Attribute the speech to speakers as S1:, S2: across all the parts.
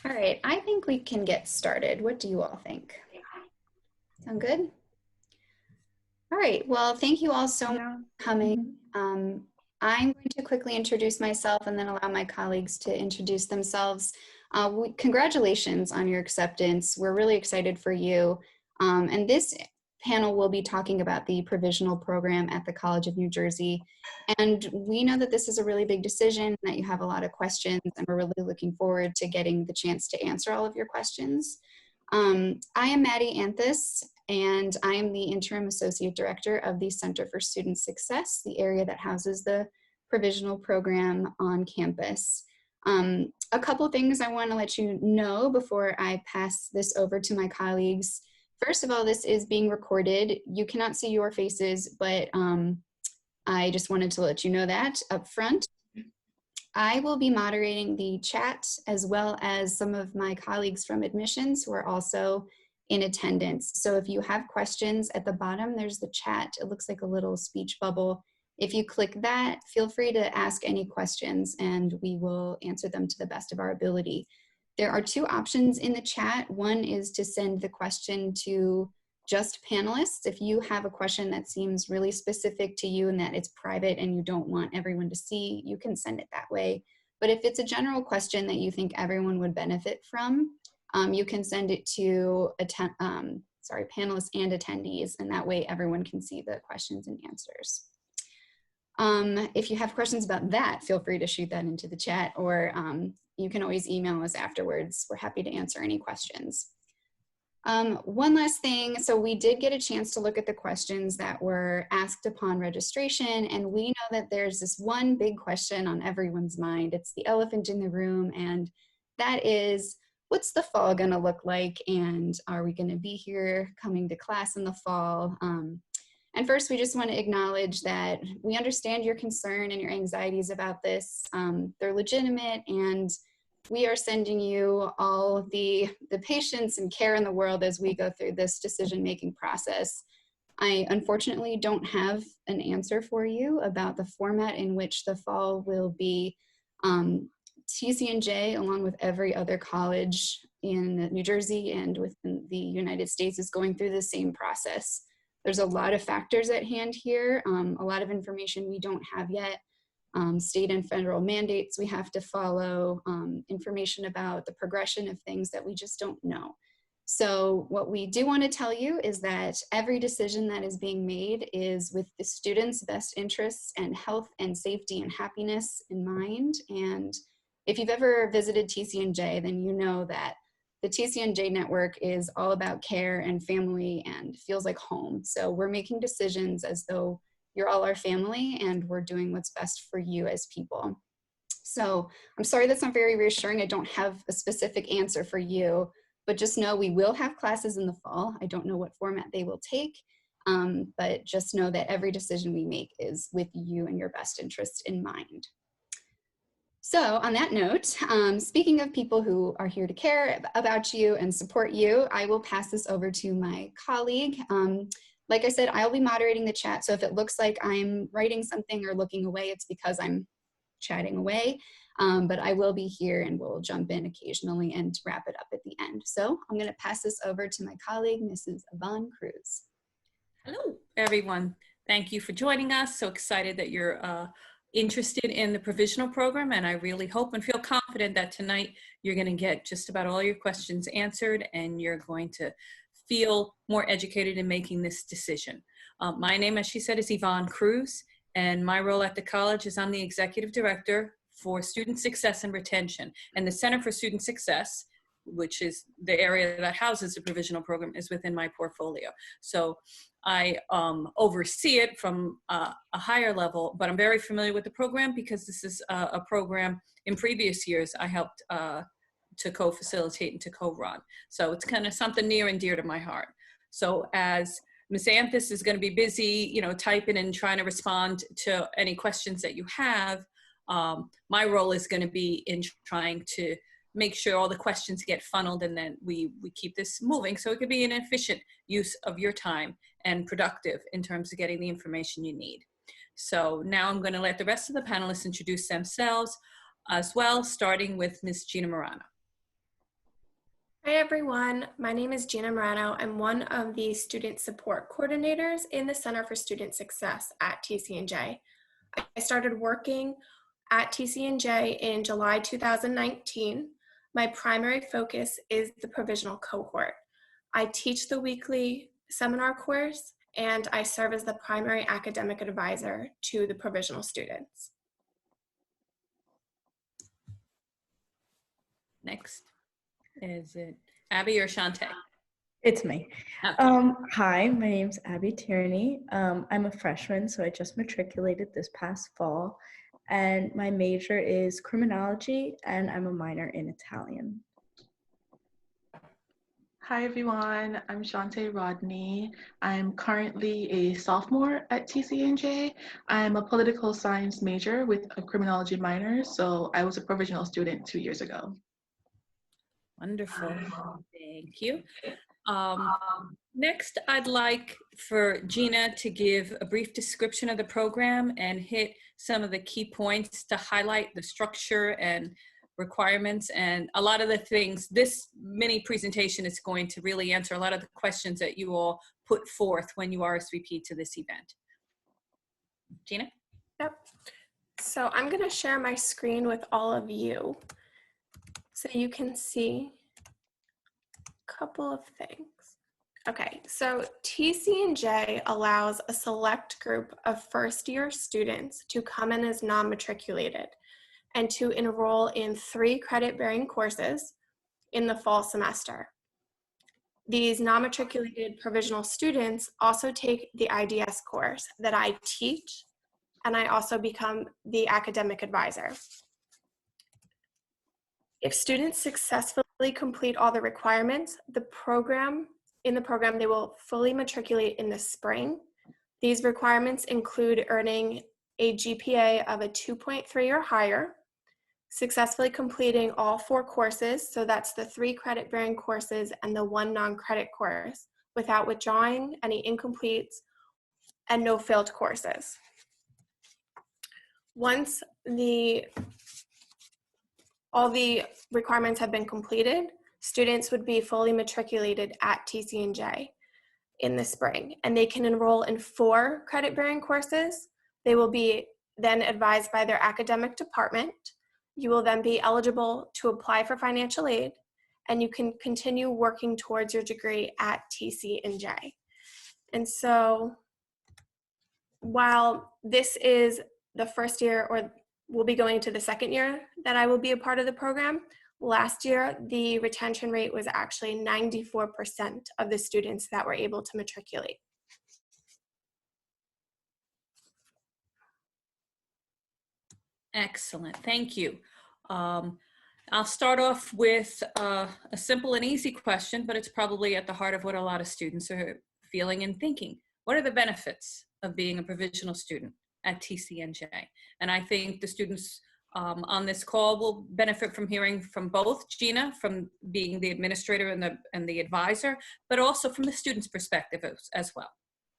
S1: All right, I think we can get started. What do you all think? Sound good? All right, well, thank you all so much
S2: Yeah.
S1: for coming.
S2: Mhm.
S1: I'm going to quickly introduce myself and then allow my colleagues to introduce themselves. Congratulations on your acceptance. We're really excited for you. And this panel will be talking about the provisional program at the College of New Jersey. And we know that this is a really big decision, that you have a lot of questions, and we're really looking forward to getting the chance to answer all of your questions. I am Maddie Anthus, and I am the Interim Associate Director of the Center for Student Success, the area that houses the provisional program on campus. A couple things I want to let you know before I pass this over to my colleagues. First of all, this is being recorded. You cannot see your faces, but I just wanted to let you know that up front. I will be moderating the chat as well as some of my colleagues from admissions who are also in attendance. So if you have questions at the bottom, there's the chat. It looks like a little speech bubble. If you click that, feel free to ask any questions and we will answer them to the best of our ability. There are two options in the chat. One is to send the question to just panelists. If you have a question that seems really specific to you and that it's private and you don't want everyone to see, you can send it that way. But if it's a general question that you think everyone would benefit from, you can send it to panelists and attendees, and that way everyone can see the questions and answers. If you have questions about that, feel free to shoot that into the chat, or you can always email us afterwards. We're happy to answer any questions. One last thing, so we did get a chance to look at the questions that were asked upon registration, and we know that there's this one big question on everyone's mind. It's the elephant in the room, and that is, what's the fall gonna look like, and are we gonna be here coming to class in the fall? And first, we just want to acknowledge that we understand your concern and your anxieties about this. They're legitimate, and we are sending you all the patience and care in the world as we go through this decision-making process. I unfortunately don't have an answer for you about the format in which the fall will be. TCNJ, along with every other college in New Jersey and within the United States, is going through the same process. There's a lot of factors at hand here, a lot of information we don't have yet. State and federal mandates we have to follow, information about the progression of things that we just don't know. So what we do want to tell you is that every decision that is being made is with the students' best interests and health and safety and happiness in mind. And if you've ever visited TCNJ, then you know that the TCNJ network is all about care and family and feels like home. So we're making decisions as though you're all our family and we're doing what's best for you as people. So I'm sorry that's not very reassuring. I don't have a specific answer for you, but just know we will have classes in the fall. I don't know what format they will take, but just know that every decision we make is with you and your best interest in mind. So on that note, speaking of people who are here to care about you and support you, I will pass this over to my colleague. Like I said, I'll be moderating the chat. So if it looks like I'm writing something or looking away, it's because I'm chatting away. But I will be here and we'll jump in occasionally and wrap it up at the end. So I'm going to pass this over to my colleague, Mrs. Yvonne Cruz.
S2: Hello, everyone. Thank you for joining us. So excited that you're interested in the provisional program, and I really hope and feel confident that tonight you're going to get just about all your questions answered and you're going to feel more educated in making this decision. My name, as she said, is Yvonne Cruz, and my role at the college is I'm the Executive Director for Student Success and Retention. And the Center for Student Success, which is the area that houses the provisional program, is within my portfolio. So I oversee it from a higher level, but I'm very familiar with the program because this is a program in previous years I helped to co-facilitate and to co-run. So it's kind of something near and dear to my heart. So as Ms. Anthus is going to be busy, typing and trying to respond to any questions that you have, my role is going to be in trying to make sure all the questions get funneled and then we keep this moving so it could be an efficient use of your time and productive in terms of getting the information you need. So now I'm going to let the rest of the panelists introduce themselves as well, starting with Ms. Gina Marano.
S3: Hi everyone, my name is Gina Morano. I'm one of the student support coordinators in the Center for Student Success at TCNJ. I started working at TCNJ in July 2019. My primary focus is the provisional cohort. I teach the weekly seminar course and I serve as the primary academic advisor to the provisional students.
S2: Next, is it Abby or Shantae?
S4: It's me.
S2: Okay.
S4: Hi, my name's Abby Tierney. I'm a freshman, so I just matriculated this past fall, and my major is criminology, and I'm a minor in Italian.
S5: Hi everyone, I'm Shantae Rodney. I'm currently a sophomore at TCNJ. I'm a political science major with a criminology minor, so I was a provisional student 2 years ago.
S2: Wonderful. Thank you. Next, I'd like for Gina to give a brief description of the program and hit some of the key points to highlight the structure and requirements and a lot of the things. This mini presentation is going to really answer a lot of the questions that you all put forth when you RSVP to this event. Gina?
S3: Yep. So I'm going to share my screen with all of you so you can see a couple of things. Okay, so TCNJ allows a select group of first-year students to come in as non-matriculated and to enroll in 3 credit-bearing courses in the fall semester. These non-matriculated provisional students also take the IDS course that I teach, and I also become the academic advisor. If students successfully complete all the requirements, in the program, they will fully matriculate in the spring. These requirements include earning a GPA of a 2.3 or higher, successfully completing all 4 courses, so that's the 3 credit-bearing courses and the 1 non-credit course, without withdrawing any incompletes and no failed courses. Once all the requirements have been completed, students would be fully matriculated at TCNJ in the spring, and they can enroll in 4 credit-bearing courses. They will be then advised by their academic department. You will then be eligible to apply for financial aid, and you can continue working towards your degree at TCNJ. And so while this is the first year, or will be going to the second year that I will be a part of the program, last year the retention rate was actually 94% of the students that were able to matriculate.
S2: Excellent, thank you. I'll start off with a simple and easy question, but it's probably at the heart of what a lot of students are feeling and thinking. What are the benefits of being a provisional student at TCNJ? And I think the students on this call will benefit from hearing from both Gina, from being the administrator and the advisor, but also from the student's perspective as well.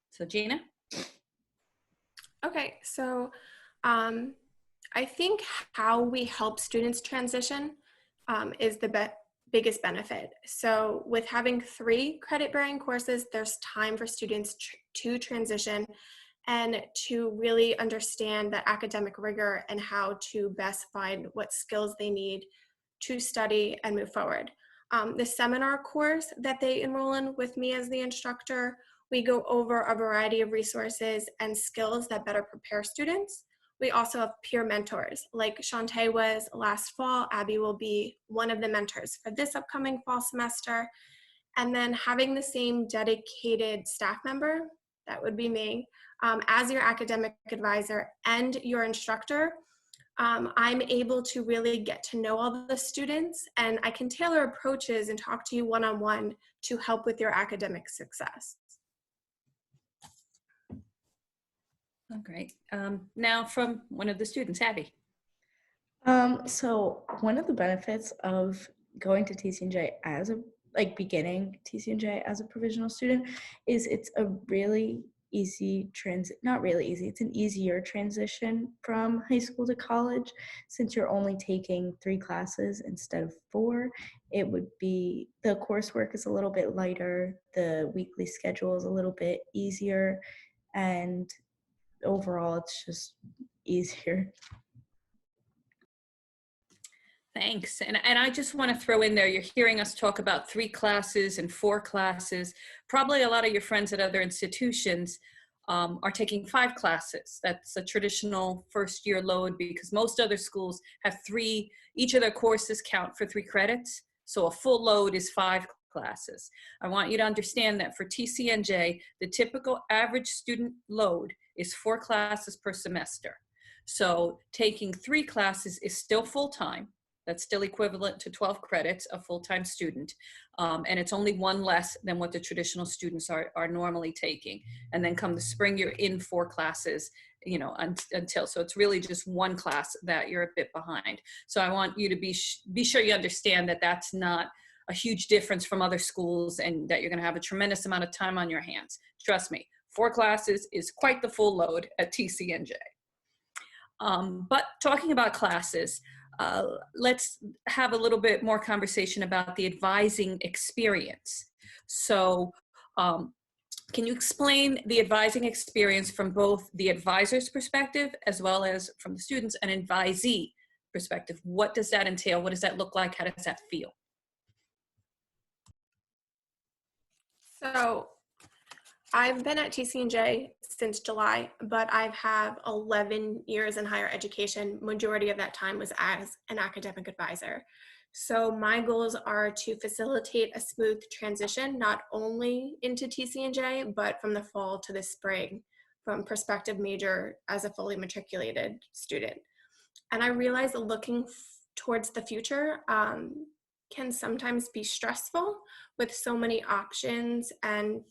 S2: So Gina?
S3: Okay, so I think how we help students transition is the biggest benefit. So with having 3 credit-bearing courses, there's time for students to transition and to really understand the academic rigor and how to best find what skills they need to study and move forward. The seminar course that they enroll in with me as the instructor, we go over a variety of resources and skills that better prepare students. We also have peer mentors, like Shantae was last fall. Abby will be one of the mentors for this upcoming fall semester. And then having the same dedicated staff member, that would be me, as your academic advisor and your instructor, I'm able to really get to know all the students, and I can tailor approaches and talk to you one-on-one to help with your academic success.
S2: Oh, great. Now from one of the students, Abby.
S4: So one of the benefits of going to TCNJ beginning TCNJ as a provisional student is it's a really not really easy, it's an easier transition from high school to college. Since you're only taking 3 classes instead of 4, it would be, the coursework is a little bit lighter, the weekly schedule is a little bit easier, and overall it's just easier.
S2: Thanks. And I just want to throw in there, you're hearing us talk about 3 classes and 4 classes. Probably a lot of your friends at other institutions are taking 5 classes. That's a traditional first year load because most other schools have 3, each of their courses count for 3 credits. So a full load is 5 classes. I want you to understand that for TCNJ, the typical average student load is 4 classes per semester. So taking 3 classes is still full-time. That's still equivalent to 12 credits, a full-time student. And it's only 1 less than what the traditional students are normally taking. And then come the spring, you're in 4 classes, you know, until, so it's really just 1 class that you're a bit behind. So I want you to be sure you understand that that's not a huge difference from other schools and that you're gonna have a tremendous amount of time on your hands. Trust me, 4 classes is quite the full load at TCNJ. But talking about classes, let's have a little bit more conversation about the advising experience. So can you explain the advising experience from both the advisor's perspective as well as from the students and advisee perspective? What does that entail? What does that look like? How does that feel?
S3: So I've been at TCNJ since July, but I've had 11 years in higher education. Majority of that time was as an academic advisor. So my goals are to facilitate a smooth transition, not only into TCNJ, but from the fall to the spring, from prospective major as a fully matriculated student. And I realize that looking towards the future can sometimes be stressful with so many options and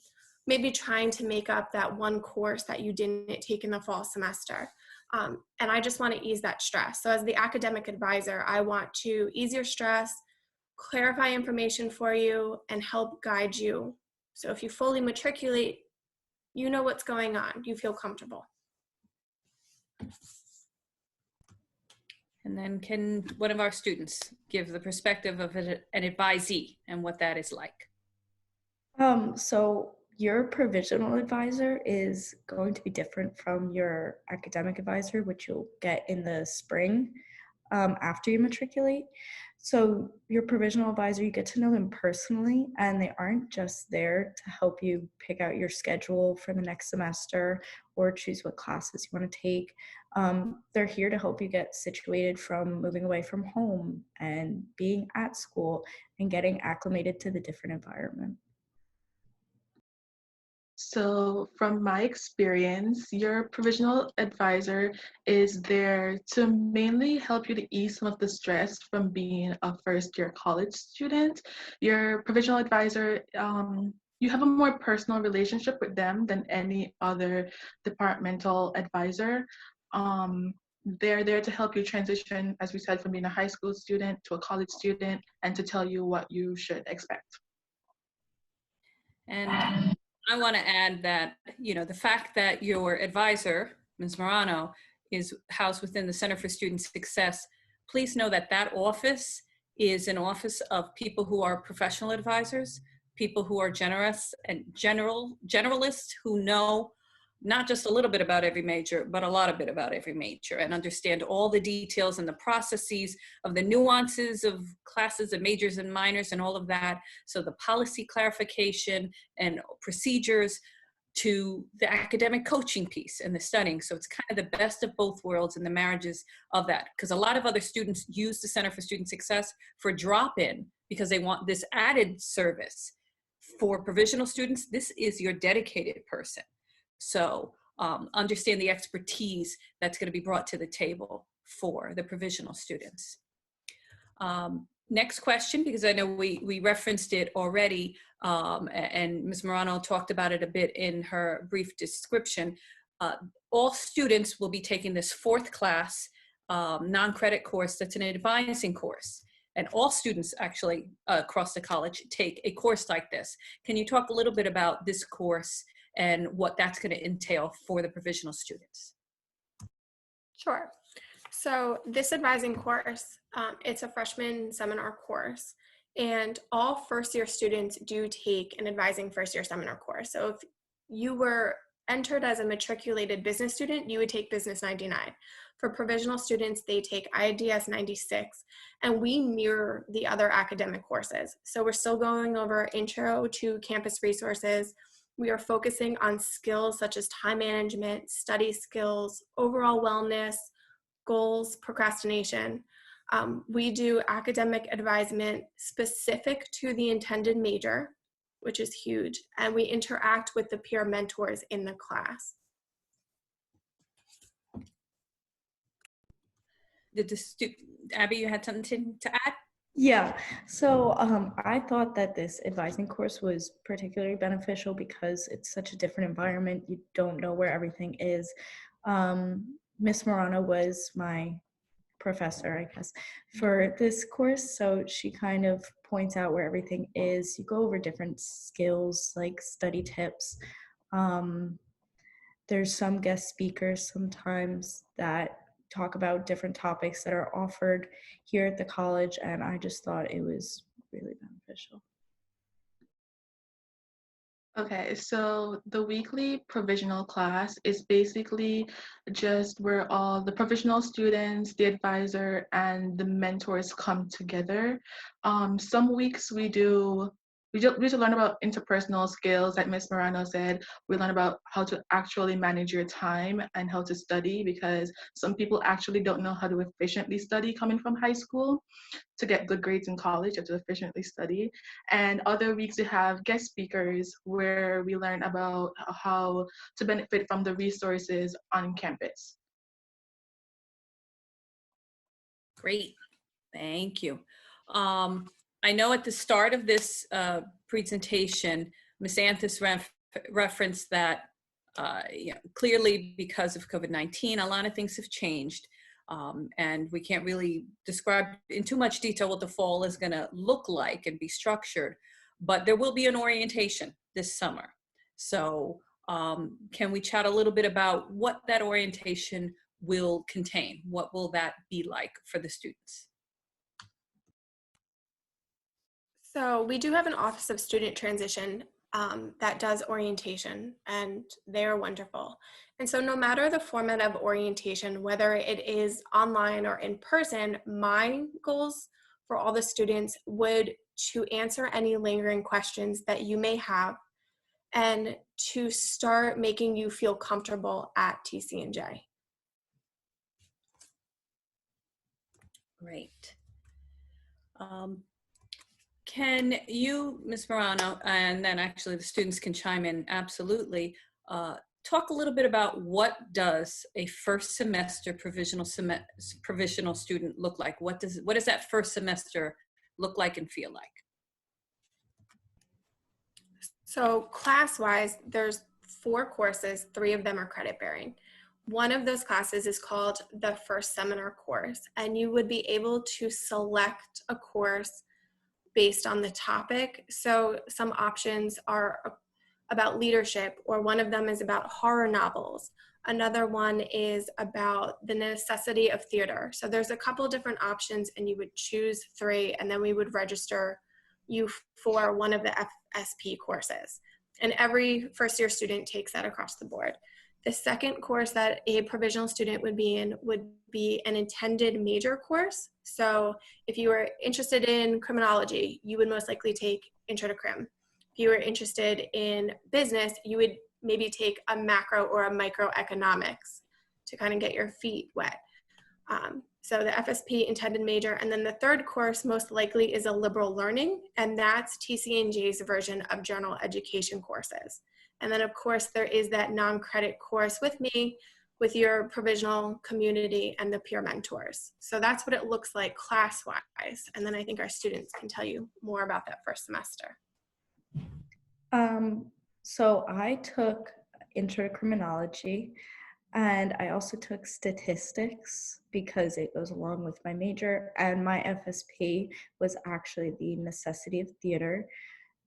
S3: maybe trying to make up that 1 course that you didn't take in the fall semester. And I just want to ease that stress. So as the academic advisor, I want to ease your stress, clarify information for you, and help guide you. So if you fully matriculate, you know what's going on. You feel comfortable.
S2: And then can one of our students give the perspective of an advisee and what that is like?
S4: So your provisional advisor is going to be different from your academic advisor, which you'll get in the spring after you matriculate. So your provisional advisor, you get to know them personally, and they aren't just there to help you pick out your schedule for the next semester or choose what classes you want to take. They're here to help you get situated from moving away from home and being at school and getting acclimated to the different environment.
S5: So from my experience, your provisional advisor is there to mainly help you to ease some of the stress from being a first-year college student. Your provisional advisor, you have a more personal relationship with them than any other departmental advisor. They're there to help you transition, as we said, from being a high school student to a college student and to tell you what you should expect.
S2: And I want to add that, you know, the fact that your advisor, Ms. Morano, is housed within the Center for Student Success, please know that that office is an office of people who are professional advisors, people who are generous and generalists who know not just a little bit about every major, but a lot of bit about every major and understand all the details and the processes of the nuances of classes and majors and minors and all of that. So the policy clarification and procedures to the academic coaching piece and the studying. So it's kind of the best of both worlds and the marriages of that. Because a lot of other students use the Center for Student Success for drop-in because they want this added service. For provisional students, this is your dedicated person. So understand the expertise that's going to be brought to the table for the provisional students. Next question, because I know we referenced it already, and Ms. Morano talked about it a bit in her brief description. All students will be taking this 4th class non-credit course that's an advising course. And all students actually across the college take a course like this. Can you talk a little bit about this course and what that's going to entail for the provisional students.
S3: Sure. So this advising course, it's a freshman seminar course, and all first-year students do take an advising first-year seminar course. So if you were entered as a matriculated business student, you would take Business 99. For provisional students, they take IDS 96, and we mirror the other academic courses. So we're still going over intro to campus resources. We are focusing on skills such as time management, study skills, overall wellness, goals, procrastination. We do academic advisement specific to the intended major, which is huge, and we interact with the peer mentors in the class.
S2: Did the Abby, you had something to add?
S4: Yeah, so I thought that this advising course was particularly beneficial because it's such a different environment. You don't know where everything is. Miss Morano was my professor, I guess, for this course. So she kind of points out where everything is. You go over different skills like study tips. There's some guest speakers sometimes that talk about different topics that are offered here at the college, and I just thought it was really beneficial.
S5: Okay, so the weekly provisional class is basically just where all the provisional students, the advisor, and the mentors come together. Some weeks we just learn about interpersonal skills, like Miss Morano said. We learn about how to actually manage your time and how to study, because some people actually don't know how to efficiently study coming from high school to get good grades in college or to efficiently study. And other weeks we have guest speakers where we learn about how to benefit from the resources on campus.
S2: Great, thank you. I know at the start of this presentation, Ms. Anthis referenced that clearly because of COVID-19, a lot of things have changed. And we can't really describe in too much detail what the fall is going to look like and be structured, but there will be an orientation this summer. So can we chat a little bit about what that orientation will contain? What will that be like for the students?
S3: So we do have an Office of Student Transition that does orientation, and they're wonderful. And so no matter the format of orientation, whether it is online or in person, my goals for all the students would to answer any lingering questions that you may have and to start making you feel comfortable at TCNJ.
S2: Great. Can you, Ms. Morano, and then actually the students can chime in absolutely, talk a little bit about what does a first semester provisional student look like? What does that first semester look like and feel like?
S3: So class-wise, there's 4 courses, 3 of them are credit bearing. One of those classes is called the first seminar course, and you would be able to select a course based on the topic. So some options are about leadership, or one of them is about horror novels. Another one is about the necessity of theater. So there's a couple different options, and you would choose 3, and then we would register you for one of the FSP courses. And every first year student takes that across the board. The second course that a provisional student would be in would be an intended major course. So if you were interested in criminology, you would most likely take Intro to Crim. If you were interested in business, you would maybe take a macro or a microeconomics to kind of get your feet wet. So the FSP intended major. And then the third course most likely is a liberal learning, and that's TCNJ's version of general education courses. And then of course there is that non-credit course with me, with your provisional community and the peer mentors. So that's what it looks like class-wise. And then I think our students can tell you more about that first semester.
S4: So I took Intro to Criminology, and I also took statistics because it goes along with my major, and my FSP was actually the necessity of theater.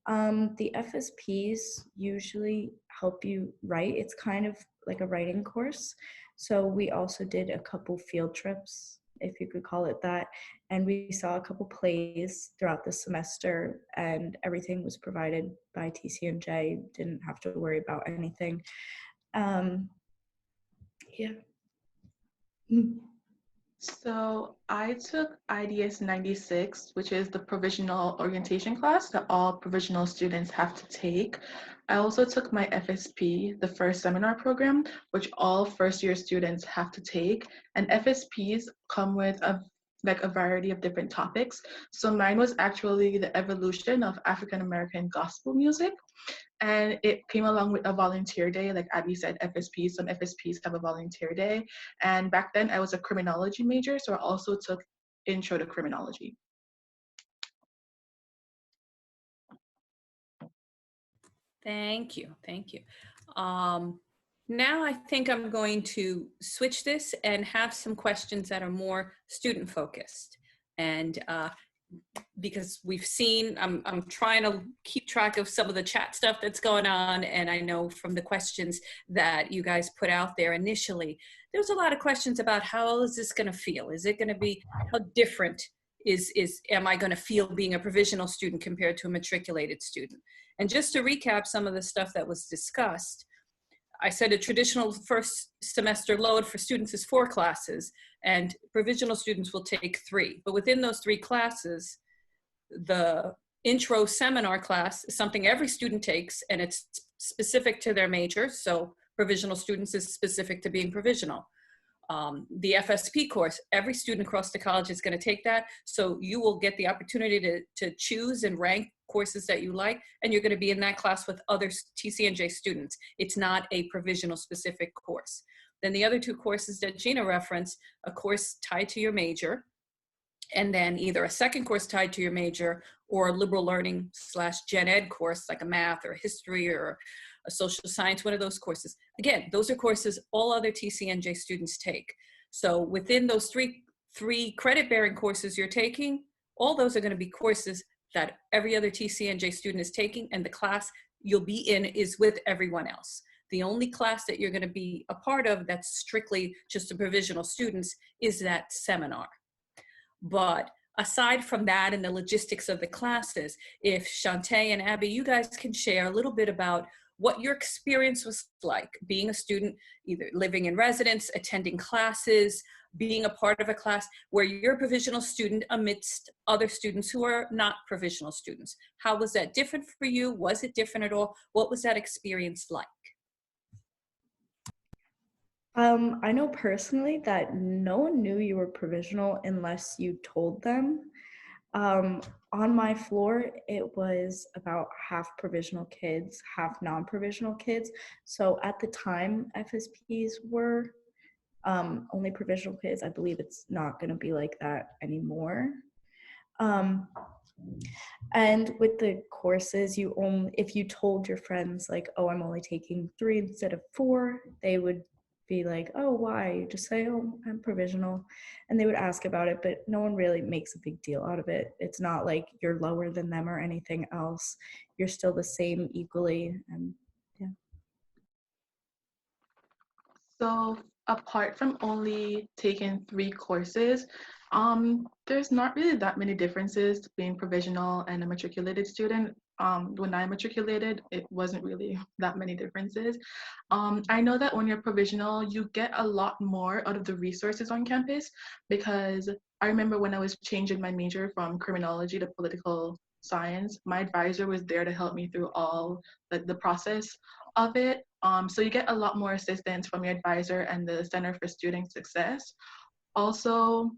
S4: The FSPs usually help you write. It's kind of like a writing course. So we also did a couple field trips, if you could call it that. And we saw a couple plays throughout the semester, and everything was provided by TCNJ. Didn't have to worry about anything. Yeah.
S5: So I took IDS 96, which is the provisional orientation class that all provisional students have to take. I also took my FSP, the first seminar program, which all first year students have to take. And FSPs come with a variety of different topics. So mine was actually the evolution of African American gospel music. And it came along with a volunteer day. Like Abby said, FSP, some FSPs have a volunteer day. And back then I was a criminology major, so I also took intro to criminology.
S2: Thank you. Thank you. Now I think I'm going to switch this and have some questions that are more student focused. And because we've seen, I'm trying to keep track of some of the chat stuff that's going on. And I know from the questions that you guys put out there initially, there's a lot of questions about how is this going to feel? Is it going to be, how different am I going to feel being a provisional student compared to a matriculated student? And just to recap some of the stuff that was discussed, I said a traditional first semester load for students is 4 classes, and provisional students will take 3. But within those 3 classes, the intro seminar class is something every student takes, and it's specific to their major. So provisional students is specific to being provisional. The FSP course, every student across the college is going to take that. So you will get the opportunity to choose and rank courses that you like, and you're going to be in that class with other TCNJ students. It's not a provisional specific course. Then the other 2 courses that Gina referenced, a course tied to your major, and then either a second course tied to your major or a liberal learning / gen ed course like a math or a history or a social science, one of those courses. Again, those are courses all other TCNJ students take. So within those three credit bearing courses you're taking, all those are going to be courses that every other TCNJ student is taking, and the class you'll be in is with everyone else. The only class that you're going to be a part of that's strictly just the provisional students is that seminar. But aside from that and the logistics of the classes, if Shantae and Abby, you guys can share a little bit about what your experience was like being a student, either living in residence, attending classes, being a part of a class where you're a provisional student amidst other students who are not provisional students. How was that different for you? Was it different at all? What was that experience like?
S4: I know personally that no one knew you were provisional unless you told them. On my floor, it was about half provisional kids, half non-provisional kids. So at the time, FSPs were only provisional kids. I believe it's not going to be like that anymore. And with the courses, if you told your friends like, oh, I'm only taking 3 instead of 4, they would be like, oh, why? You just say, oh, I'm provisional. And they would ask about it, but no one really makes a big deal out of it. It's not like you're lower than them or anything else. You're still the same equally. And yeah.
S5: So apart from only taking 3 courses, there's not really that many differences between provisional and a matriculated student. When I matriculated, it wasn't really that many differences. I know that when you're provisional, you get a lot more out of the resources on campus, because I remember when I was changing my major from criminology to political science, my advisor was there to help me through all the process of it. So you get a lot more assistance from your advisor and the Center for Student Success. Also,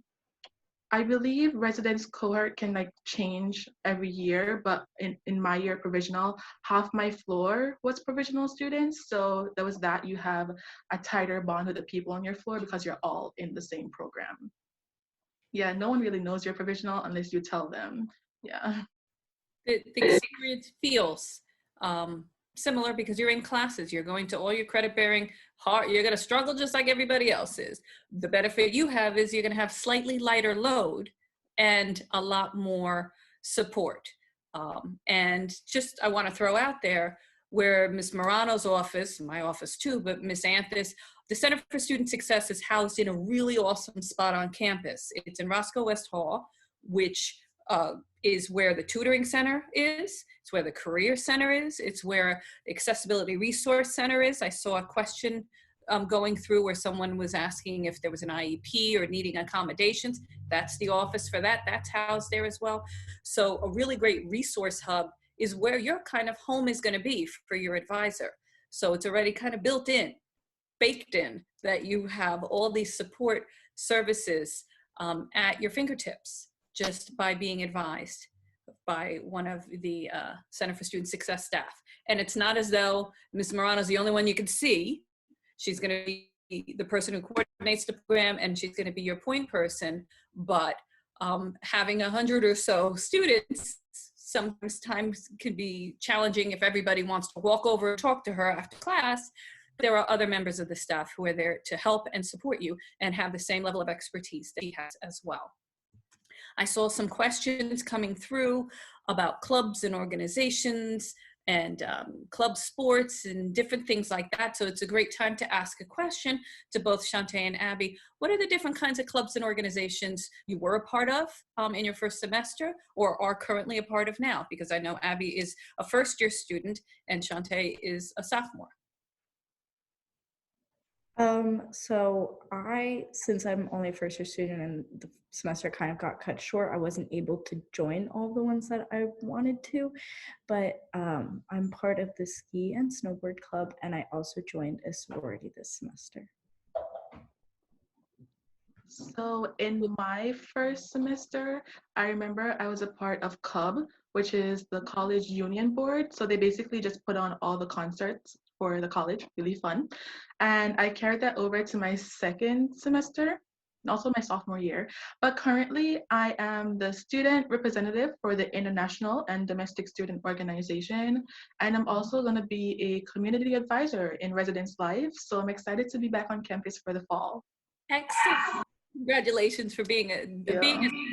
S5: I believe residence cohort can change every year, but in my year provisional, half my floor was provisional students. So there was that, you have a tighter bond with the people on your floor because you're all in the same program. Yeah, no one really knows you're provisional unless you tell them. Yeah.
S2: The experience feels similar because you're in classes, you're going to all your credit bearing, you're going to struggle just like everybody else is. The benefit you have is you're going to have slightly lighter load and a lot more support. And just, I want to throw out there where Ms. Morano's office, my office too, but Ms. Anthis, the Center for Student Success is housed in a really awesome spot on campus. It's in Roscoe West Hall, which is where the tutoring center is. It's where the career center is. It's where the accessibility resource center is. I saw a question going through where someone was asking if there was an IEP or needing accommodations. That's the office for that. That's housed there as well. So a really great resource hub is where your kind of home is going to be for your advisor. So it's already kind of built in, baked in, that you have all these support services at your fingertips just by being advised by one of the Center for Student Success staff. And it's not as though Ms. Morano is the only one you can see. She's going to be the person who coordinates the program, and she's going to be your point person. But having 100 or so students sometimes can be challenging if everybody wants to walk over and talk to her after class. There are other members of the staff who are there to help and support you and have the same level of expertise that he has as well. I saw some questions coming through about clubs and organizations and club sports and different things like that. So it's a great time to ask a question to both Shantae and Abby. What are the different kinds of clubs and organizations you were a part of in your first semester or are currently a part of now? Because I know Abby is a first-year student and Shantae is a sophomore.
S4: So since I'm only a first year student and the semester kind of got cut short, I wasn't able to join all the ones that I wanted to, but I'm part of the ski and snowboard club, and I also joined a sorority this semester.
S5: So in my first semester, I remember I was a part of CUB, which is the college union board. So they basically just put on all the concerts for the college, really fun. And I carried that over to my second semester, and also my sophomore year. But currently I am the student representative for the International and Domestic Student Organization. And I'm also gonna be a community advisor in Residence Life. So I'm excited to be back on campus for the fall.
S2: Excellent. Congratulations for being a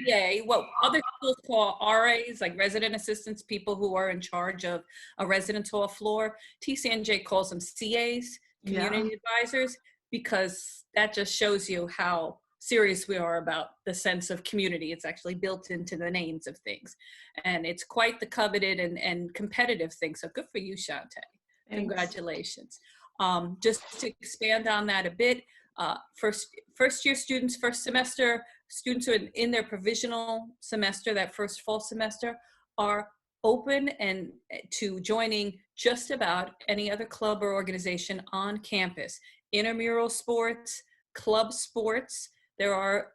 S2: CA. What other schools call RAs, like resident assistants, people who are in charge of a residence hall floor. TCNJ calls them CAs, community advisors, because that just shows you how serious we are about the sense of community. It's actually built into the names of things. And it's quite the coveted and competitive thing. So good for you, Shantae. Congratulations. Just to expand on that a bit, first year students, first semester students who are in their provisional semester, that first fall semester, are open and to joining just about any other club or organization on campus. Intramural sports, club sports. There are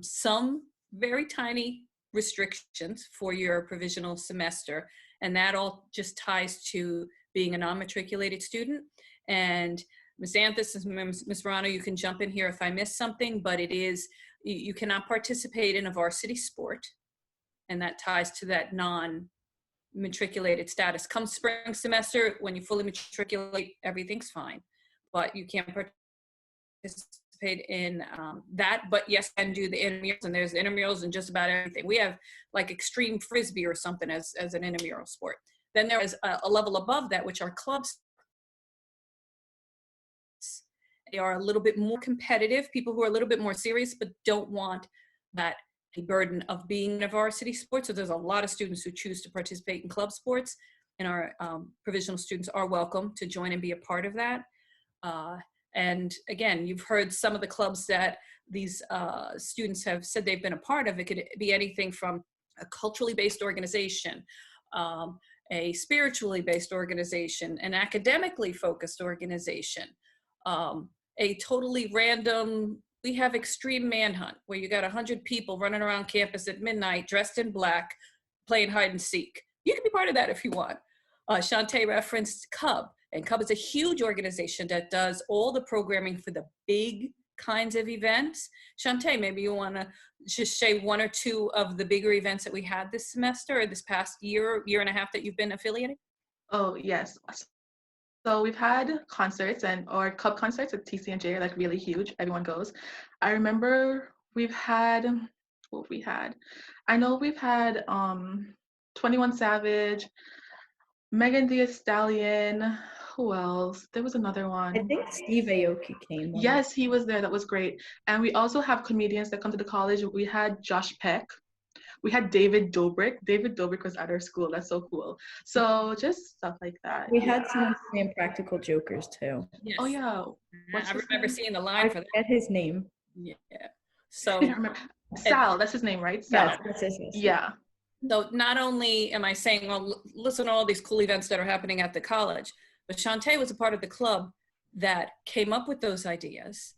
S2: some very tiny restrictions for your provisional semester, and that all just ties to being a non-matriculated student. And Ms. Anthis and Ms. Morano, you can jump in here if I miss something, but it is, you cannot participate in a varsity sport, and that ties to that non-matriculated status. Come spring semester, when you fully matriculate, everything's fine, but you can't participate in that. But yes, and do the intramurals, and there's intramurals in just about everything. We have like extreme frisbee or something as an intramural sport. Then there is a level above that, which are clubs. They are a little bit more competitive, people who are a little bit more serious, but don't want that burden of being in a varsity sport. So there's a lot of students who choose to participate in club sports, and our provisional students are welcome to join and be a part of that. And again, you've heard some of the clubs that these students have said they've been a part of. It could be anything from a culturally based organization, a spiritually based organization, an academically focused organization, a totally random, we have extreme manhunt where you got 100 people running around campus at midnight dressed in black playing hide and seek. You can be part of that if you want. Shantae referenced CUB, and CUB is a huge organization that does all the programming for the big kinds of events. Shantae, maybe you want to just say one or two of the bigger events that we had this semester or this past year and a half that you've been affiliated?
S5: Oh, yes. So we've had concerts or CUB concerts at TCNJ are like really huge. Everyone goes. I remember we've had, what we had. I know we've had 21 Savage, Megan Thee Stallion. Who else? There was another one.
S4: I think Steve Aoki came.
S5: Yes, he was there. That was great. And we also have comedians that come to the college. We had Josh Peck. We had David Dobrik. David Dobrik was at our school. That's so cool. So just stuff like that.
S4: We
S5: Yeah.
S4: had some Practical Jokers too.
S2: Yes.
S5: Oh yeah. What's
S2: I
S5: his
S2: remember
S5: name?
S2: seeing the
S4: I
S2: line for that.
S4: forget his name.
S2: Yeah.
S5: I
S2: So,
S5: can't remember. Sal. That's his name, right? Sal.
S4: Yes.
S5: Yeah.
S2: so not only am I saying, well, listen to all these cool events that are happening at the college, but Shantae was a part of the club that came up with those ideas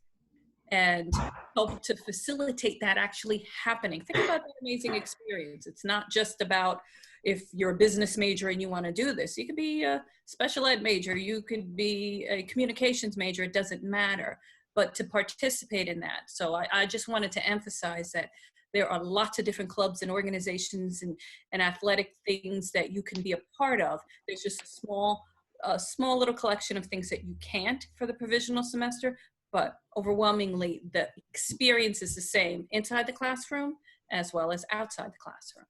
S2: and helped to facilitate that actually happening. Think about that amazing experience. It's not just about if you're a business major and you want to do this. You could be a special ed major, you could be a communications major, it doesn't matter, but to participate in that. So I just wanted to emphasize that there are lots of different clubs and organizations and athletic things that you can be a part of. There's just a small little collection of things that you can't for the provisional semester, but overwhelmingly the experience is the same inside the classroom as well as outside the classroom.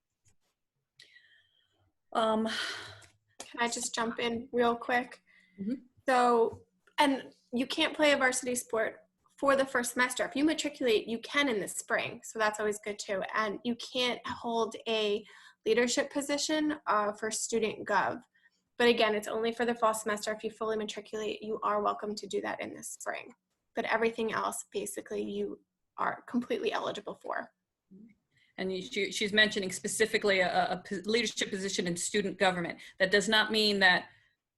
S3: Can I just jump in real quick?
S2: Mhm.
S3: So, and you can't play a varsity sport for the first semester. If you matriculate, you can in the spring. So that's always good too. And you can't hold a leadership position for student gov. But again, it's only for the fall semester. If you fully matriculate, you are welcome to do that in the spring. But everything else, basically, you are completely eligible for.
S2: And she's mentioning specifically a leadership position in student government. That does not mean that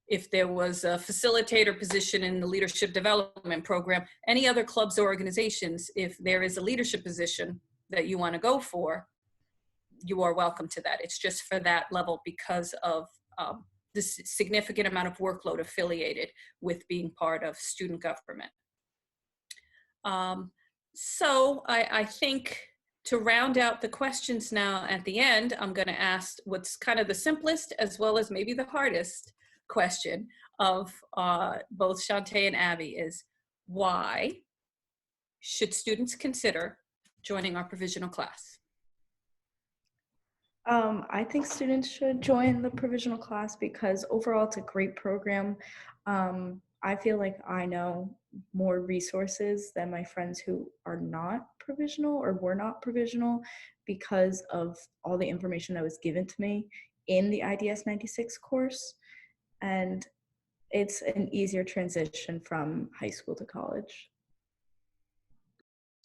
S2: if there was a facilitator position in the leadership development program, any other clubs or organizations, if there is a leadership position that you want to go for, you are welcome to that. It's just for that level because of the significant amount of workload affiliated with being part of student government. So I think to round out the questions now at the end, I'm going to ask what's kind of the simplest as well as maybe the hardest question of both Shantae and Abby is, why should students consider joining our provisional class?
S4: I think students should join the provisional class because overall it's a great program. I feel like I know more resources than my friends who are not provisional or were not provisional because of all the information that was given to me in the IDS 96 course. And it's an easier transition from high school to college.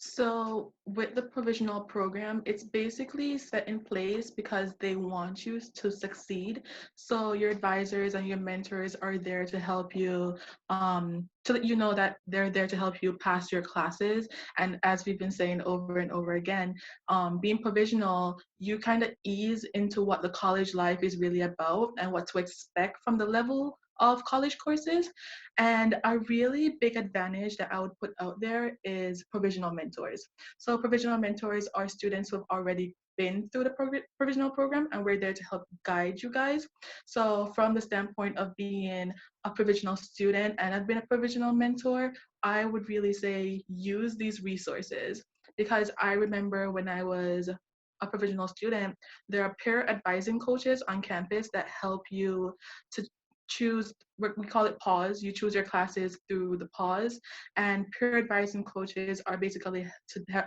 S5: So with the provisional program, it's basically set in place because they want you to succeed. So your advisors and your mentors are there to help you, to let you know that they're there to help you pass your classes. And as we've been saying over and over again, being provisional, you kind of ease into what the college life is really about and what to expect from the level of college courses. And a really big advantage that I would put out there is provisional mentors. So provisional mentors are students who have already been through the provisional program, and we're there to help guide you guys. So from the standpoint of being a provisional student and I've been a provisional mentor, I would really say use these resources, because I remember when I was a provisional student, there are peer advising coaches on campus that help you to choose, we call it pause. You choose your classes through the pause, and peer advising coaches are basically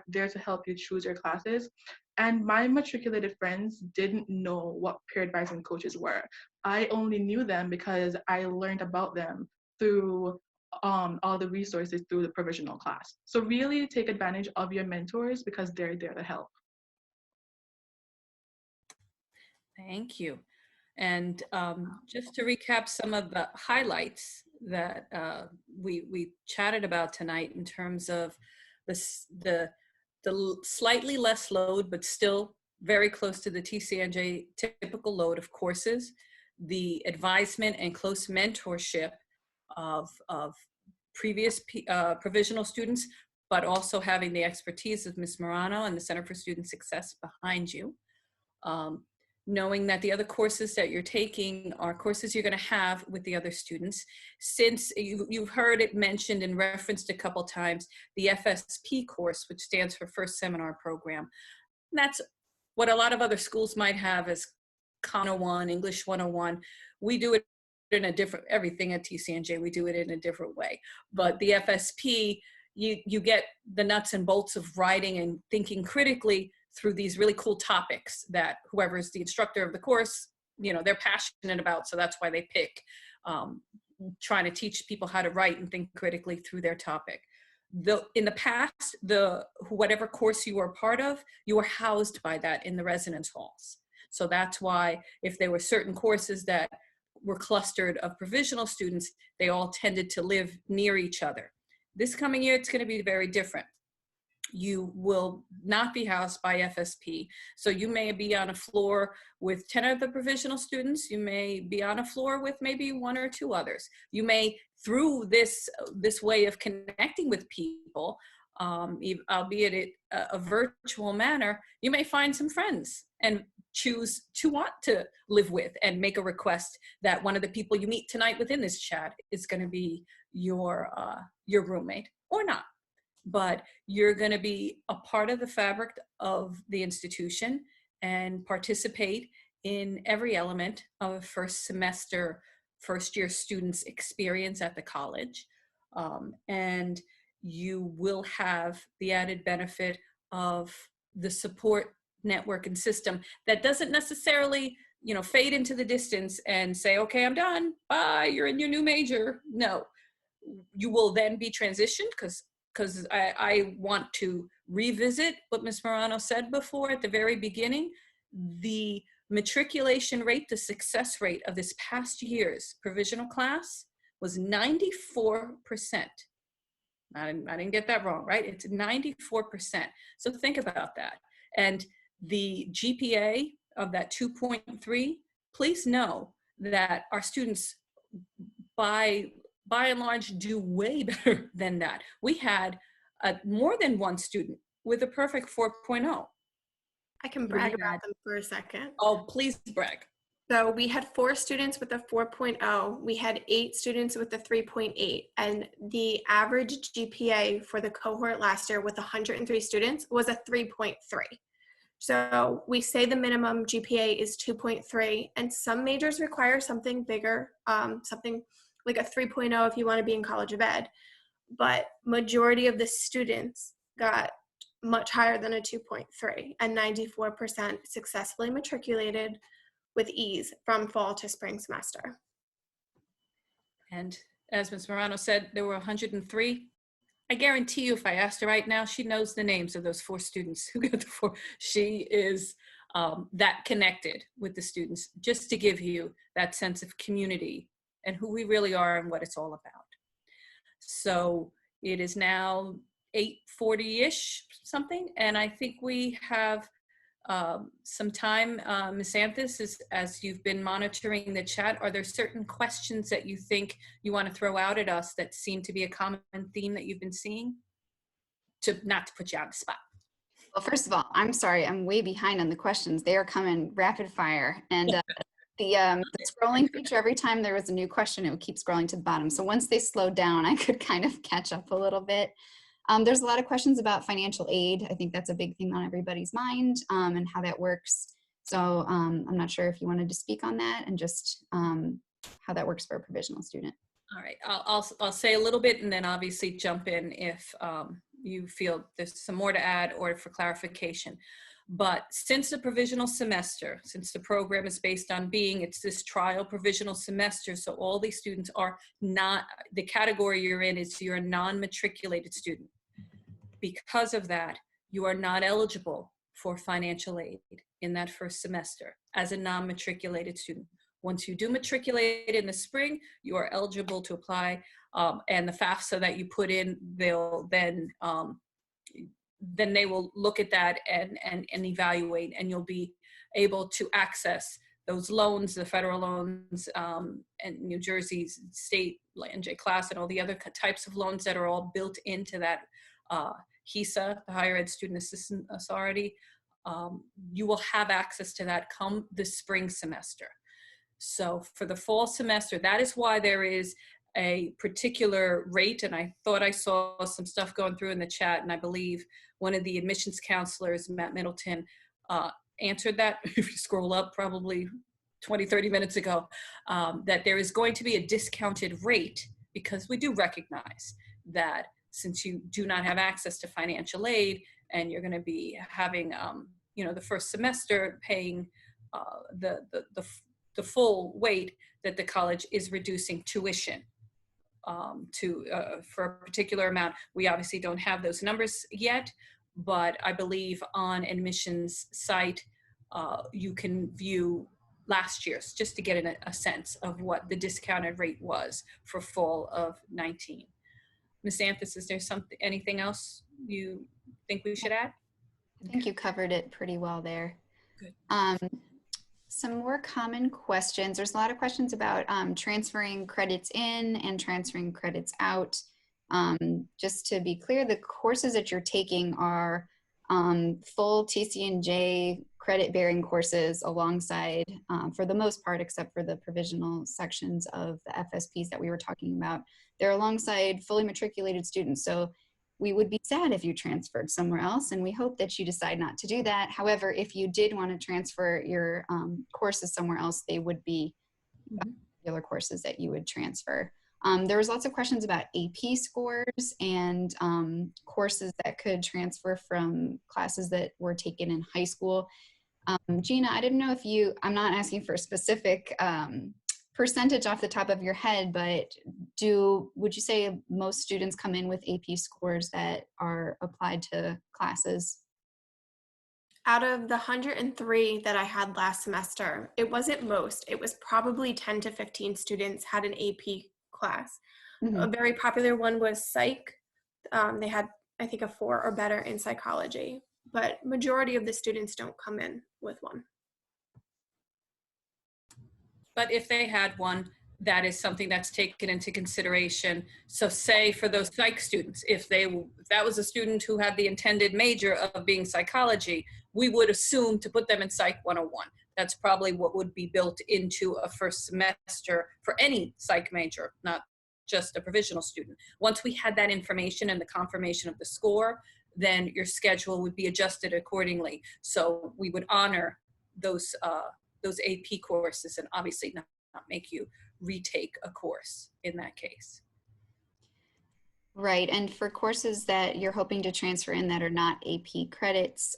S5: there to help you choose your classes. And my matriculated friends didn't know what peer advising coaches were. I only knew them because I learned about them through all the resources through the provisional class. So really take advantage of your mentors because they're there to help.
S2: Thank you. And just to recap some of the highlights that we chatted about tonight in terms of the slightly less load, but still very close to the TCNJ typical load of courses, the advisement and close mentorship of previous provisional students, but also having the expertise of Ms. Morano and the Center for Student Success behind you. Knowing that the other courses that you're taking are courses you're going to have with the other students. Since you've heard it mentioned and referenced a couple times, the FSP course, which stands for First Seminar Program. And that's what a lot of other schools might have as Con 101, English 101. We do it in a different, everything at TCNJ, we do it in a different way. But the FSP, you get the nuts and bolts of writing and thinking critically through these really cool topics that whoever's the instructor of the course, they're passionate about. So that's why they pick trying to teach people how to write and think critically through their topic. In the past, whatever course you were a part of, you were housed by that in the residence halls. So that's why if there were certain courses that were clustered of provisional students, they all tended to live near each other. This coming year, it's going to be very different. You will not be housed by FSP. So you may be on a floor with 10 of the provisional students. You may be on a floor with maybe 1 or 2 others. You may, through this way of connecting with people, albeit it a virtual manner, you may find some friends and choose to want to live with and make a request that one of the people you meet tonight within this chat is going to be your roommate or not. But you're going to be a part of the fabric of the institution and participate in every element of a first year student's experience at the college. And you will have the added benefit of the support network and system that doesn't necessarily, fade into the distance and say, okay, I'm done, bye, you're in your new major. No, you will then be transitioned because I want to revisit what Ms. Morano said before at the very beginning. The matriculation rate, the success rate of this past year's provisional class was 94%. I didn't get that wrong, right? It's 94%. So think about that. And the GPA of that 2.3, please know that our students by and large do way better than that. We had more than one student with a perfect 4.0.
S3: I can brag about them for a second.
S2: Oh, please brag.
S3: So we had 4 students with a 4.0. We had 8 students with a 3.8. And the average GPA for the cohort last year with 103 students was a 3.3. So we say the minimum GPA is 2.3, and some majors require something bigger, something like a 3.0 if you want to be in College of Ed. But majority of the students got much higher than a 2.3, and 94% successfully matriculated with ease from fall to spring semester.
S2: And as Ms. Morano said, there were 103. I guarantee you if I asked her right now, she knows the names of those 4 students who got the 4. She is that connected with the students, just to give you that sense of community and who we really are and what it's all about. So it is now 8:40-ish something, and I think we have some time. Ms. Anthis, as you've been monitoring the chat, are there certain questions that you think you want to throw out at us that seem to be a common theme that you've been seeing? Not to put you on the spot.
S1: Well, first of all, I'm sorry, I'm way behind on the questions. They are coming rapid fire. And the scrolling feature, every time there was a new question, it would keep scrolling to the bottom. So once they slowed down, I could kind of catch up a little bit. There's a lot of questions about financial aid. I think that's a big thing on everybody's mind, and how that works. So I'm not sure if you wanted to speak on that and just how that works for a provisional student.
S2: All right, I'll say a little bit and then obviously jump in if you feel there's some more to add or for clarification. But since the provisional semester, since the program is based on it's this trial provisional semester, so all these students are not, the category you're in is you're a non-matriculated student. Because of that, you are not eligible for financial aid in that first semester as a non-matriculated student. Once you do matriculate in the spring, you are eligible to apply, and the FAFSA that you put in, they'll then they will look at that and evaluate, and you'll be able to access those loans, the federal loans, and New Jersey's state NJ class and all the other types of loans that are all built into that HESA, the Higher Ed Student Assistance Authority. You will have access to that come the spring semester. So for the fall semester, that is why there is a particular rate, and I thought I saw some stuff going through in the chat, and I believe one of the admissions counselors, Matt Middleton, answered that. If you scroll up, probably 20, 30 minutes ago, that there is going to be a discounted rate, because we do recognize that since you do not have access to financial aid and you're going to be having, the first semester paying the full weight, that the college is reducing tuition for a particular amount. We obviously don't have those numbers yet, but I believe on admissions site, you can view last year's just to get a sense of what the discounted rate was for fall of 19. Ms. Anthis, is there anything else you think we should add?
S1: I think you covered it pretty well there.
S2: Good.
S1: Some more common questions. There's a lot of questions about transferring credits in and transferring credits out. Just to be clear, the courses that you're taking are full TCNJ credit-bearing courses alongside, for the most part, except for the provisional sections of the FSPs that we were talking about, they're alongside fully matriculated students. So we would be sad if you transferred somewhere else, and we hope that you decide not to do that. However, if you did want to transfer your courses somewhere else, they would be regular courses that you would transfer. There was lots of questions about AP scores and courses that could transfer from classes that were taken in high school. Gina, I didn't know if I'm not asking for a specific percentage off the top of your head, but would you say most students come in with AP scores that are applied to classes?
S3: Out of the 103 that I had last semester, it wasn't most. It was probably 10 to 15 students had an AP class.
S1: Mm-hmm.
S3: A very popular one was psych. They had, I think, a 4 or better in psychology, but majority of the students don't come in with one.
S2: But if they had one, that is something that's taken into consideration. So say for those psych students, if that was a student who had the intended major of being psychology, we would assume to put them in Psych 101. That's probably what would be built into a first semester for any psych major, not just a provisional student. Once we had that information and the confirmation of the score, then your schedule would be adjusted accordingly. So we would honor those AP courses and obviously not make you retake a course in that case.
S1: Right, and for courses that you're hoping to transfer in that are not AP credits,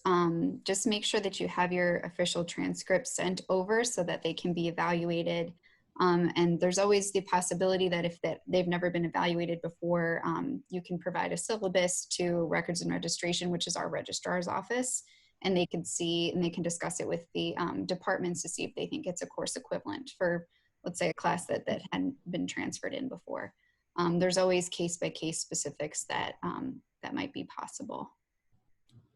S1: just make sure that you have your official transcripts sent over so that they can be evaluated. And there's always the possibility that if they've never been evaluated before, you can provide a syllabus to Records and Registration, which is our registrar's office, and they can see and they can discuss it with the departments to see if they think it's a course equivalent for, let's say, a class that hadn't been transferred in before. There's always case-by-case specifics that might be possible.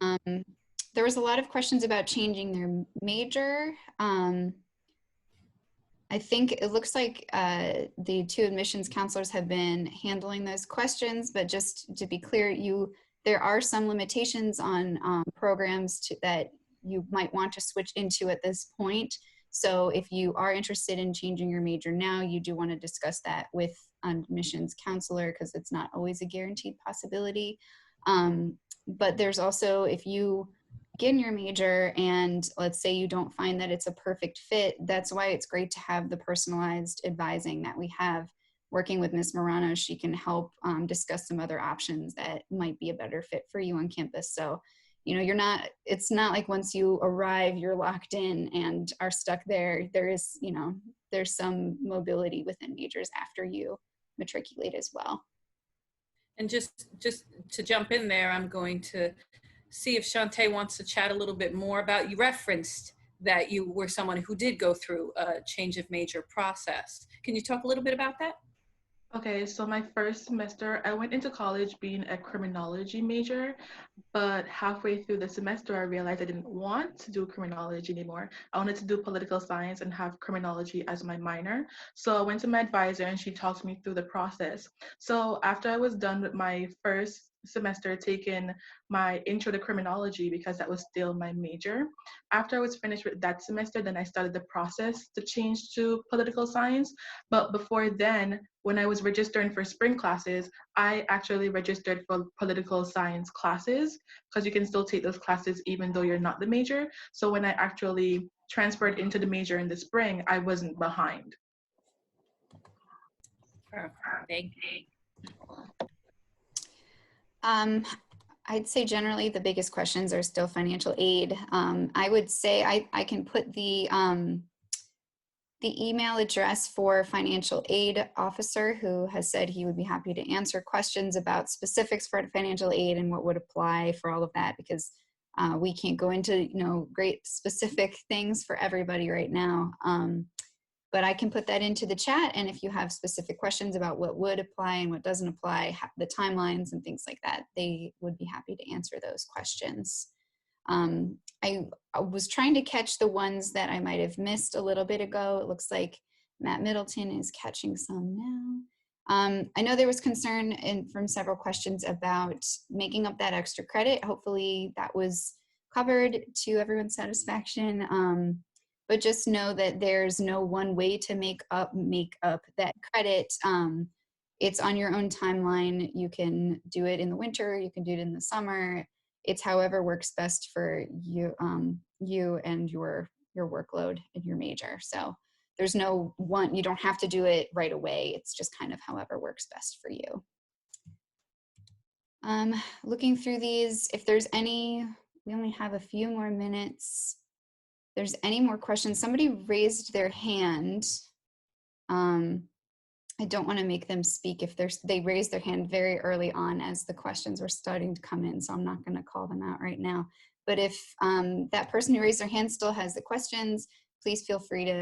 S1: There was a lot of questions about changing their major. I think it looks like the 2 admissions counselors have been handling those questions, but just to be clear, there are some limitations on programs that you might want to switch into at this point. So if you are interested in changing your major now, you do want to discuss that with an admissions counselor because it's not always a guaranteed possibility. But there's also, if you begin your major and let's say you don't find that it's a perfect fit, that's why it's great to have the personalized advising that we have. Working with Ms. Morano, she can help discuss some other options that might be a better fit for you on campus. So, it's not like once you arrive, you're locked in and are stuck there. There's some mobility within majors after you matriculate as well.
S2: And just to jump in there, I'm going to see if Shantae wants to chat a little bit more about, you referenced that you were someone who did go through a change of major process. Can you talk a little bit about that?
S5: Okay, so my first semester, I went into college being a criminology major, but halfway through the semester, I realized I didn't want to do criminology anymore. I wanted to do political science and have criminology as my minor. So I went to my advisor and she talked me through the process. So after I was done with my first semester taking my intro to criminology, because that was still my major, after I was finished with that semester, then I started the process to change to political science. But before then, when I was registering for spring classes, I actually registered for political science classes because you can still take those classes even though you're not the major. So when I actually transferred into the major in the spring, I wasn't behind.
S2: Perfect. Thank you.
S1: I'd say generally the biggest questions are still financial aid. I would say I can put the email address for financial aid officer who has said he would be happy to answer questions about specifics for financial aid and what would apply for all of that, because we can't go into great specific things for everybody right now. But I can put that into the chat, and if you have specific questions about what would apply and what doesn't apply, the timelines and things like that, they would be happy to answer those questions. I was trying to catch the ones that I might have missed a little bit ago. It looks like Matt Middleton is catching some now. I know there was concern from several questions about making up that extra credit. Hopefully that was covered to everyone's satisfaction. But just know that there's no one way to make up that credit. It's on your own timeline. You can do it in the winter, you can do it in the summer. It's however works best for you, you and your workload and your major. So there's no one, you don't have to do it right away. It's just kind of however works best for you. Looking through these, if there's any, we only have a few more minutes. If there's any more questions, somebody raised their hand. I don't want to make them speak if they raised their hand very early on as the questions were starting to come in, so I'm not going to call them out right now. But if that person who raised their hand still has the questions, please feel free to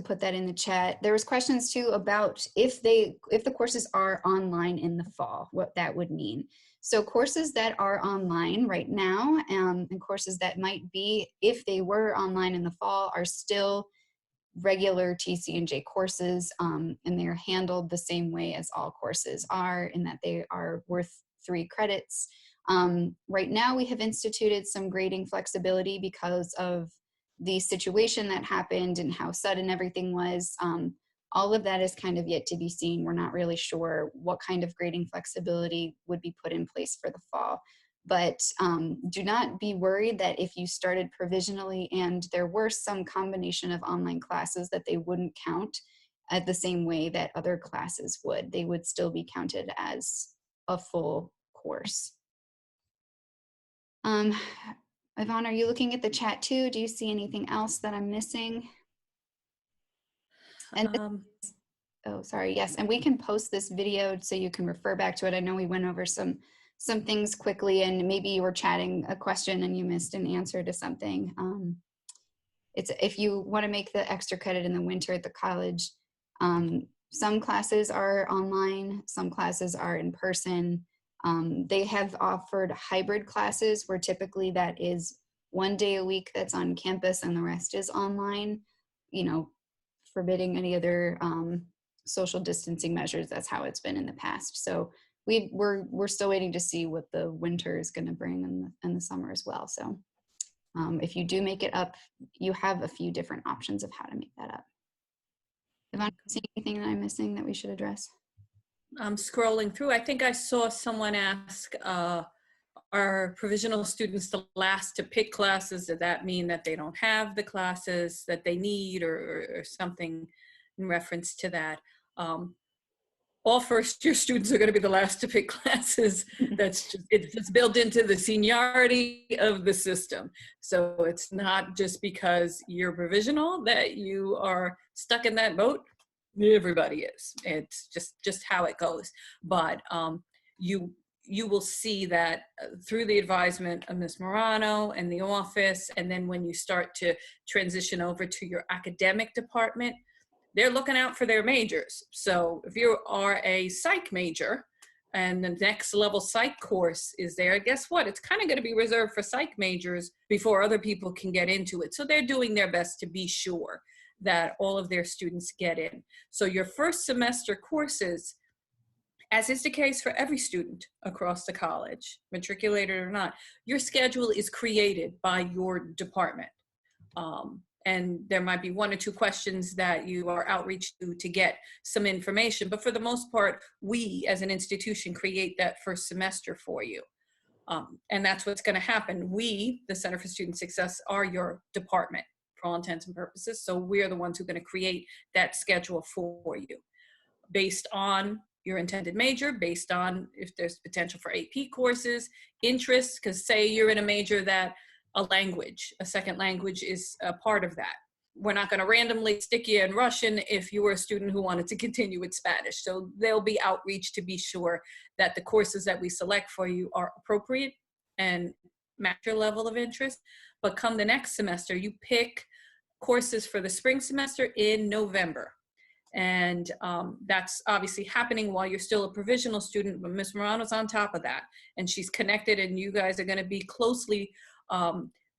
S1: put that in the chat. There was questions too about if the courses are online in the fall, what that would mean. So courses that are online right now and courses that might be, if they were online in the fall, are still regular TCNJ courses, and they're handled the same way as all courses are, in that they are worth 3 credits. Right now we have instituted some grading flexibility because of the situation that happened and how sudden everything was. All of that is kind of yet to be seen. We're not really sure what kind of grading flexibility would be put in place for the fall. But do not be worried that if you started provisionally and there were some combination of online classes, that they wouldn't count at the same way that other classes would. They would still be counted as a full course. Yvonne, are you looking at the chat too? Do you see anything else that I'm missing? And oh, sorry. Yes, and we can post this video so you can refer back to it. I know we went over some things quickly, and maybe you were chatting a question and you missed an answer to something. It's if you want to make the extra credit in the winter at the college, some classes are online, some classes are in person. They have offered hybrid classes where typically that is 1 day a week that's on campus and the rest is online, forbidding any other social distancing measures. That's how it's been in the past. So we're still waiting to see what the winter is going to bring in the summer as well. So if you do make it up, you have a few different options of how to make that up. Yvonne, see anything that I'm missing that we should address?
S2: I'm scrolling through. I think I saw someone ask, are provisional students the last to pick classes? Does that mean that they don't have the classes that they need, or something in reference to that? All first-year students are going to be the last to pick classes. It's built into the seniority of the system. So it's not just because you're provisional that you are stuck in that boat. Everybody is. It's just how it goes. But you will see that through the advisement of Ms. Morano and the office, and then when you start to transition over to your academic department, they're looking out for their majors. So if you are a psych major and the next level psych course is there, guess what? It's kind of going to be reserved for psych majors before other people can get into it. So they're doing their best to be sure that all of their students get in. So your first semester courses, as is the case for every student across the college, matriculated or not, your schedule is created by your department. And there might be 1 or 2 questions that you are outreach to get some information. But for the most part, we as an institution create that first semester for you. And that's what's going to happen. We, the Center for Student Success, are your department for all intents and purposes. So we're the ones who are going to create that schedule for you based on your intended major, based on if there's potential for AP courses, interests, because say you're in a major that a second language is a part of that. We're not going to randomly stick you in Russian if you were a student who wanted to continue with Spanish. So there'll be outreach to be sure that the courses that we select for you are appropriate and match your level of interest. But come the next semester, you pick courses for the spring semester in November. And that's obviously happening while you're still a provisional student, but Ms. Morano's on top of that. And she's connected, and you guys are going to be closely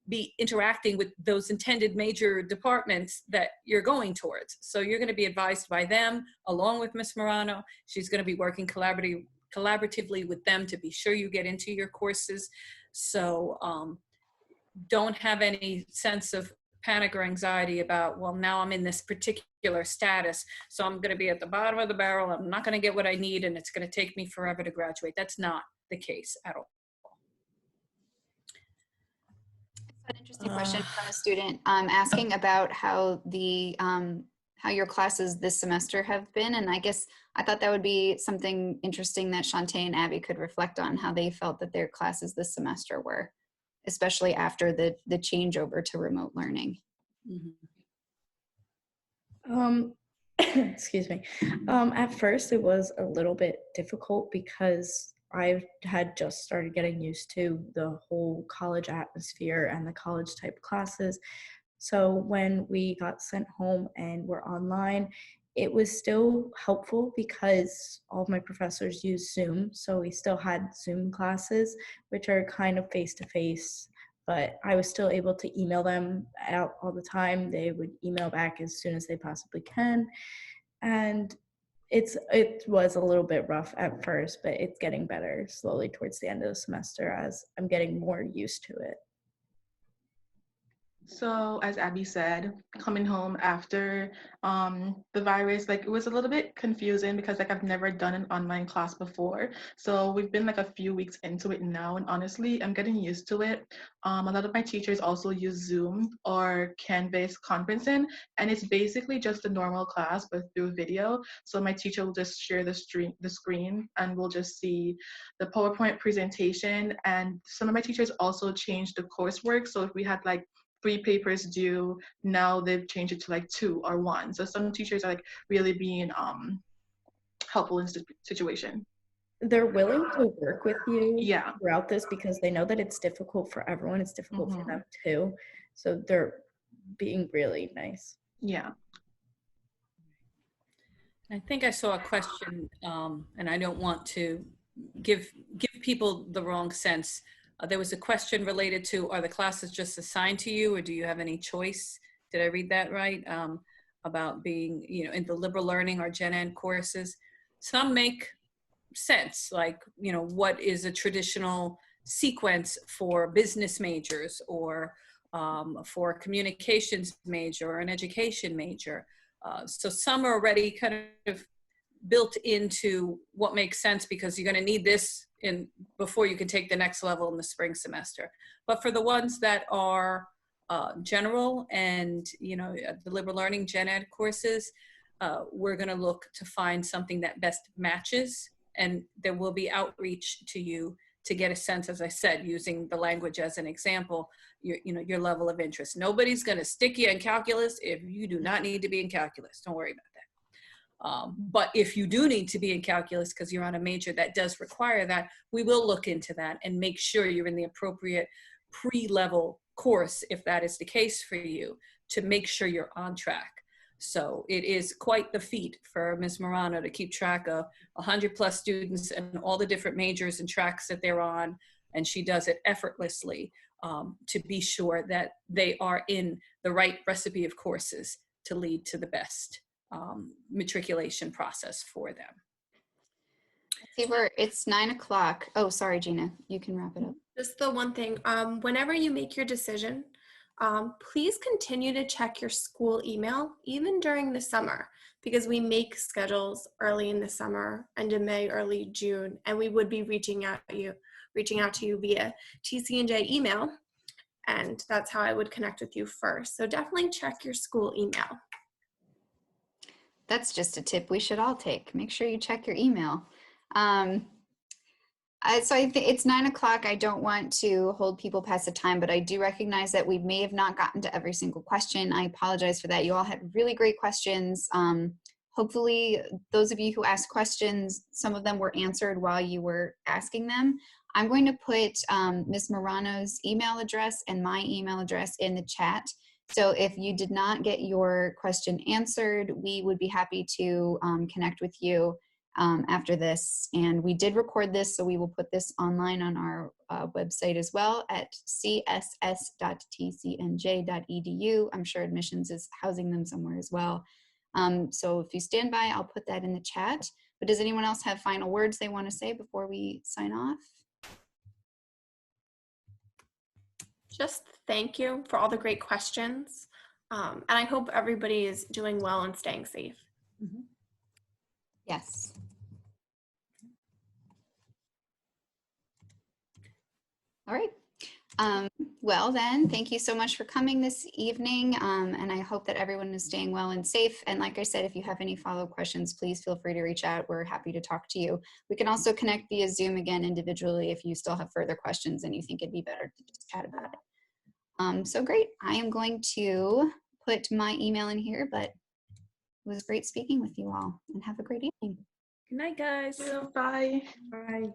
S2: be interacting with those intended major departments that you're going towards. So you're going to be advised by them along with Ms. Morano. She's going to be working collaboratively with them to be sure you get into your courses. So don't have any sense of panic or anxiety about, well, now I'm in this particular status, so I'm going to be at the bottom of the barrel. I'm not going to get what I need, and it's going to take me forever to graduate. That's not the case at all.
S1: An interesting question from a student asking about how how your classes this semester have been, and I guess I thought that would be something interesting that Shantae and Abby could reflect on, how they felt that their classes this semester were, especially after the changeover to remote learning.
S4: Excuse me. At first, it was a little bit difficult because I had just started getting used to the whole college atmosphere and the college type classes. So when we got sent home and were online, it was still helpful because all of my professors use Zoom. So we still had Zoom classes, which are kind of face-to-face, but I was still able to email them out all the time. They would email back as soon as they possibly can. And it was a little bit rough at first, but it's getting better slowly towards the end of the semester as I'm getting more used to it.
S5: So as Abby said, coming home after the virus, like it was a little bit confusing because like I've never done an online class before. So we've been like a few weeks into it now, and honestly, I'm getting used to it. A lot of my teachers also use Zoom or Canvas conferencing, and it's basically just a normal class but through video. So my teacher will just share the screen, and we'll just see the PowerPoint presentation. And some of my teachers also changed the coursework. So if we had like 3 papers due, now they've changed it to like 2 or 1. So some teachers are like really being helpful in this situation.
S4: They're willing to work with you
S5: Yeah.
S4: throughout this because they know that it's difficult for everyone. It's difficult for them too. So they're being really nice.
S5: Yeah.
S2: I think I saw a question, and I don't want to give people the wrong sense. There was a question related to, are the classes just assigned to you, or do you have any choice? Did I read that right? About being, in the liberal learning or gen ed courses. Some make sense, like, what is a traditional sequence for business majors or for a communications major or an education major. So some are already kind of built into what makes sense because you're going to need this before you can take the next level in the spring semester. But for the ones that are general and the liberal learning gen ed courses, we're going to look to find something that best matches, and there will be outreach to you to get a sense, as I said, using the language as an example, your level of interest. Nobody's going to stick you in calculus if you do not need to be in calculus. Don't worry about that. But if you do need to be in calculus because you're on a major that does require that, we will look into that and make sure you're in the appropriate pre-level course, if that is the case for you, to make sure you're on track. So it is quite the feat for Ms. Morano to keep track of 100+ students and all the different majors and tracks that they're on, and she does it effortlessly to be sure that they are in the right recipe of courses to lead to the best matriculation process for them.
S1: It's 9 o'clock. Oh, sorry, Gina, you can wrap it up.
S3: Just the one thing, whenever you make your decision, please continue to check your school email, even during the summer, because we make schedules early in the summer, end of May, early June, and we would be reaching out reaching out to you via TC&J email. And that's how I would connect with you first. So definitely check your school email.
S1: That's just a tip we should all take. Make sure you check your email. So I think it's 9 o'clock. I don't want to hold people past the time, but I do recognize that we may have not gotten to every single question. I apologize for that. You all had really great questions. Hopefully those of you who asked questions, some of them were answered while you were asking them. I'm going to put Ms. Morano's email address and my email address in the chat. So if you did not get your question answered, we would be happy to connect with you after this. And we did record this, so we will put this online on our website as well at css.tcnj.edu. I'm sure admissions is housing them somewhere as well. So if you stand by, I'll put that in the chat. But does anyone else have final words they want to say before we sign off?
S3: Just thank you for all the great questions. And I hope everybody is doing well and staying safe.
S2: Mhm.
S1: Yes. All right. Well then, thank you so much for coming this evening. And I hope that everyone is staying well and safe. And like I said, if you have any follow-up questions, please feel free to reach out. We're happy to talk to you. We can also connect via Zoom again individually if you still have further questions and you think it'd be better to just chat about it. So great. I am going to put my email in here, but it was great speaking with you all, and have a great evening.
S2: Good night, guys.
S5: Bye.
S4: Bye.